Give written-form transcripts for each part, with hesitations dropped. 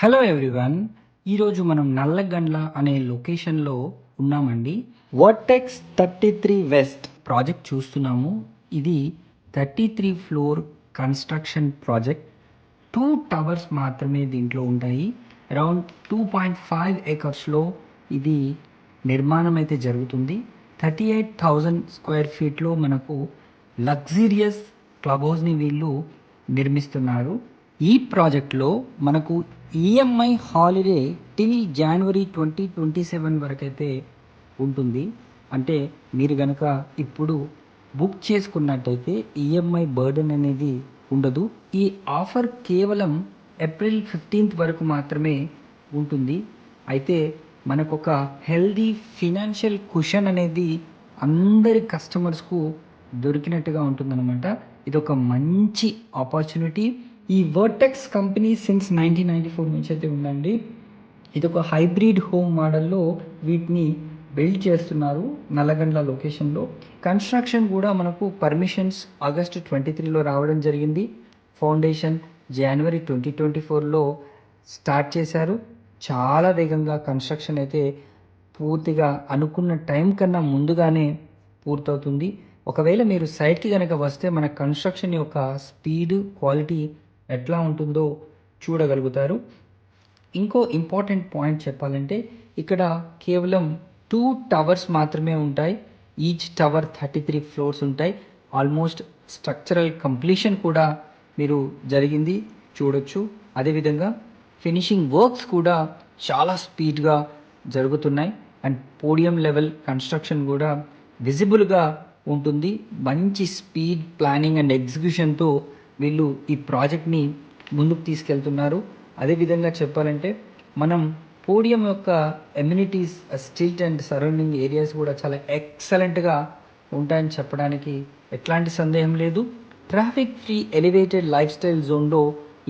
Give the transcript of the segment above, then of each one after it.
Hello everyone. ఈరోజు మనం నల్లగండ్ల అనే లొకేషన్లో ఉన్నామండి. వర్టెక్స్ 33 వెస్ట్ ప్రాజెక్ట్ చూస్తున్నాము. ఇది 33 ఫ్లోర్ కన్స్ట్రక్షన్ ప్రాజెక్ట్. 2 టవర్స్ మాత్రమే దీంట్లో ఉంటాయి. అరౌండ్ 2.5 ఏకర్స్లో ఇది నిర్మాణం అయితే జరుగుతుంది. 38,000 స్క్వేర్ ఫీట్లో మనకు లగ్జరియస్ క్లబ్ హౌస్ని వీళ్ళు నిర్మిస్తున్నారు. ఈ ప్రాజెక్ట్లో మనకు ఈఎంఐ హాలిడే టిల్ జనవరి 2027 వరకు అయితే ఉంటుంది. అంటే మీరు కనుక ఇప్పుడు బుక్ చేసుకున్నట్టయితే ఈఎంఐ బర్డెన్ అనేది ఉండదు. ఈ ఆఫర్ కేవలం ఏప్రిల్ 15th వరకు మాత్రమే ఉంటుంది. అయితే మనకు ఒక హెల్దీ ఫినాన్షియల్ కుషన్ అనేది అందరి కస్టమర్స్కు దొరికినట్టుగా ఉంటుందన్నమాట. ఇది ఒక మంచి ఆపర్చునిటీ. ఈ వర్టెక్స్ కంపెనీ సిన్స్ 1994 నుంచి అయితే ఉందండి. ఇది ఒక హైబ్రిడ్ హోమ్ మోడల్లో వీటిని బిల్డ్ చేస్తున్నారు నల్లగండ్ల లొకేషన్లో. కన్స్ట్రక్షన్ కూడా మనకు పర్మిషన్స్ ఆగస్టు 23లో రావడం జరిగింది. ఫౌండేషన్ జనవరి 2024లో స్టార్ట్ చేశారు. చాలా వేగంగా కన్స్ట్రక్షన్ అయితే పూర్తిగా అనుకున్న టైం కన్నా ముందుగానే పూర్తవుతుంది. ఒకవేళ మీరు సైట్కి కనుక వస్తే మన కన్స్ట్రక్షన్ యొక్క స్పీడ్, క్వాలిటీ ఎట్లా ఉంటుందో చూడగలుగుతారు. ఇంకో ఇంపార్టెంట్ పాయింట్ చెప్పాలంటే ఇక్కడ కేవలం 2 టవర్స్ మాత్రమే ఉంటాయి. ఈచ్ టవర్ 33 ఫ్లోర్స్ ఉంటాయి. ఆల్మోస్ట్ స్ట్రక్చరల్ కంప్లీషన్ కూడా మీరు జరిగింది చూడొచ్చు. అదేవిధంగా ఫినిషింగ్ వర్క్స్ కూడా చాలా స్పీడ్గా జరుగుతున్నాయి. అండ్ పోడియం లెవెల్ కన్స్ట్రక్షన్ కూడా విజిబుల్గా ఉంటుంది. మంచి స్పీడ్ ప్లానింగ్ అండ్ ఎగ్జిక్యూషన్తో వీళ్ళు ఈ ప్రాజెక్ట్ని ముందుకు తీసుకెళ్తున్నారు. అదేవిధంగా చెప్పాలంటే మనం పోడియం యొక్క amenities, stilt and surrounding areas కూడా చాలా ఎక్సలెంట్గా ఉంటాయని చెప్పడానికి ఎట్లాంటి సందేహం లేదు. Traffic free elevated life style జోన్లో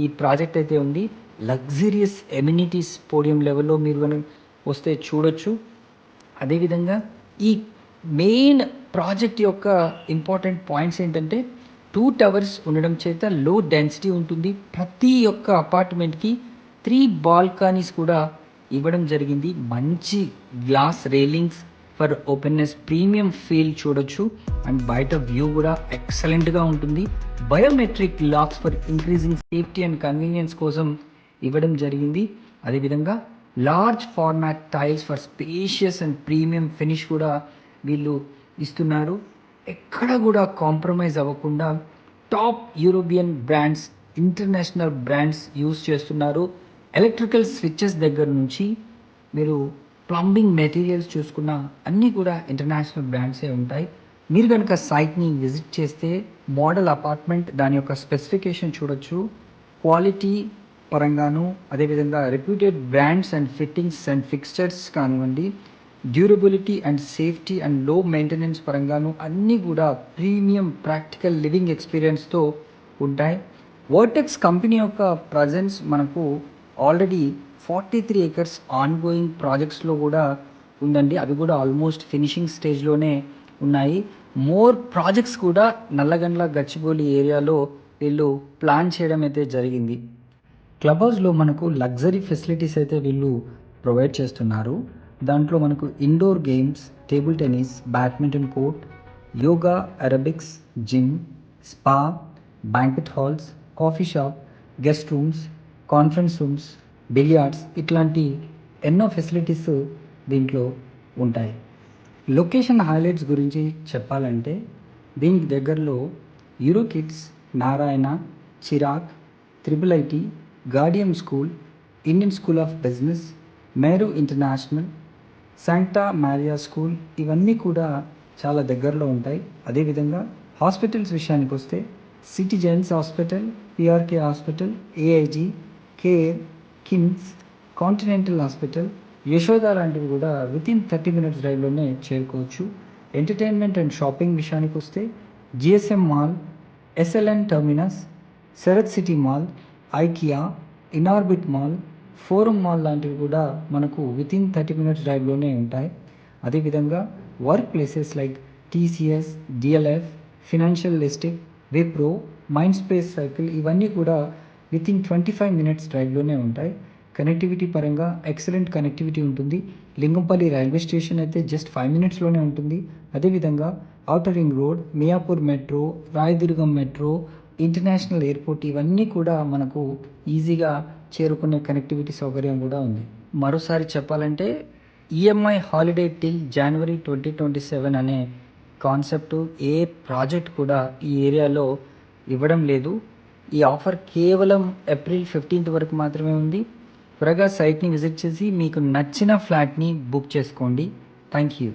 ఈ ప్రాజెక్ట్ అయితే ఉంది. లగ్జరియస్ ఎమ్యూనిటీస్ పోడియం లెవెల్లో మీరు వస్తే చూడొచ్చు. అదేవిధంగా ఈ మెయిన్ ప్రాజెక్ట్ యొక్క ఇంపార్టెంట్ పాయింట్స్ ఏంటంటే 2 టవర్స్ ఉండడం చేత లో డెన్సిటీ ఉంటుంది. ప్రతి ఒక్క అపార్ట్మెంట్కి 3 బాల్కనీస్ కూడా ఇవ్వడం జరిగింది. మంచి glass railings for openness, premium feel చూడొచ్చు. అండ్ బయట వ్యూ కూడా ఎక్సలెంట్గా ఉంటుంది. Biometric lakhs for increasing safety and convenience కోసం ఇవ్వడం జరిగింది. అదేవిధంగా large format tiles for spacious and premium finish కూడా వీళ్ళు ఇస్తున్నారు. ఎక్కడ కూడా కాంప్రమైజ్ అవ్వకుండా top European brands, international brands use చేస్తున్నారు. ఎలక్ట్రికల్ స్విచ్చెస్ దగ్గర నుంచి మీరు ప్లంబింగ్ మెటీరియల్స్ చూసుకున్న అన్నీ కూడా ఇంటర్నేషనల్ బ్రాండ్సే ఉంటాయి. మీరు కనుక సైట్ని విజిట్ చేస్తే మోడల్ అపార్ట్మెంట్ దాని యొక్క స్పెసిఫికేషన్ చూడొచ్చు. క్వాలిటీ పరంగాను, అదేవిధంగా reputed brands and fittings and fixtures కానివ్వండి, డ్యూరబిలిటీ అండ్ సేఫ్టీ అండ్ లో మెయింటెనెన్స్ పరంగాను అన్నీ కూడా ప్రీమియం ప్రాక్టికల్ లివింగ్ ఎక్స్పీరియన్స్తో ఉంటాయి. వర్టెక్స్ కంపెనీ యొక్క ప్రజెన్స్ మనకు ఆల్రెడీ 43 ఏకర్స్ ఆన్ గోయింగ్ ప్రాజెక్ట్స్లో కూడా ఉందండి. అవి కూడా ఆల్మోస్ట్ ఫినిషింగ్ స్టేజ్లోనే ఉన్నాయి. మోర్ ప్రాజెక్ట్స్ కూడా నల్లగండ్ల, గచ్చిబౌలి ఏరియాలో వీళ్ళు ప్లాన్ చేయడం అయితే జరిగింది. క్లబ్ హౌస్లో మనకు లగ్జరీ ఫెసిలిటీస్ అయితే వీళ్ళు ప్రొవైడ్ చేస్తున్నారు. దాంట్లో మనకు indoor games, table tennis, badminton court, yoga, aerobics, gym, spa, banquet halls, coffee shop, guest rooms, conference rooms, billiards ఇట్లాంటి ఎన్నో ఫెసిలిటీస్ దీంట్లో ఉంటాయి. లొకేషన్ హైలైట్స్ గురించి చెప్పాలంటే దీనికి దగ్గరలో EuroKids, Narayana, Chirag, triple IT, Gaudium school, Indian School of Business, Meru international, Santa Maria school ఇవన్నీ కూడా చాలా దగ్గరలో ఉంటాయి. అదేవిధంగా హాస్పిటల్స్ విషయానికి వస్తే citizens hospital, PRK hospital, AIG, care, KIMS, continental hospital, Yashoda లాంటివి కూడా వితిన్ 30 minutes డ్రైవ్లోనే చేరుకోవచ్చు. ఎంటర్టైన్మెంట్ అండ్ షాపింగ్ విషయానికి వస్తే GSM mall, SLN terminus, Sarath city mall, IKEA, Inorbit mall, forum mall లాంటివి కూడా మనకు వితిన్ 30 minutes డ్రైవ్లోనే ఉంటాయి. అదేవిధంగా work places like TCS, DLF, financial district, Wipro, mind space circle ఇవన్నీ కూడా వితిన్ 25 minutes డ్రైవ్లోనే ఉంటాయి. కనెక్టివిటీ పరంగా ఎక్సలెంట్ కనెక్టివిటీ ఉంటుంది. లింగంపల్లి రైల్వే స్టేషన్ అయితే జస్ట్ 5 మినిట్స్లోనే ఉంటుంది. అదేవిధంగా outer ring road, Miyapur metro, Rayadurgam metro, international airport ఇవన్నీ కూడా మనకు ఈజీగా చేరుకునే కనెక్టివిటీ సౌకర్యం కూడా ఉంది. మరోసారి చెప్పాలంటే ఈఎంఐ హాలిడే టిల్ జనవరి 2027 అనే కాన్సెప్ట్ ఏ ప్రాజెక్ట్ కూడా ఈ ఏరియాలో ఇవ్వడం లేదు. ఈ ఆఫర్ కేవలం ఏప్రిల్ 15 వరకు మాత్రమే ఉంది. త్వరగా సైట్ని విజిట్ చేసి మీకు నచ్చిన ఫ్లాట్ని బుక్ చేసుకోండి. Thank you.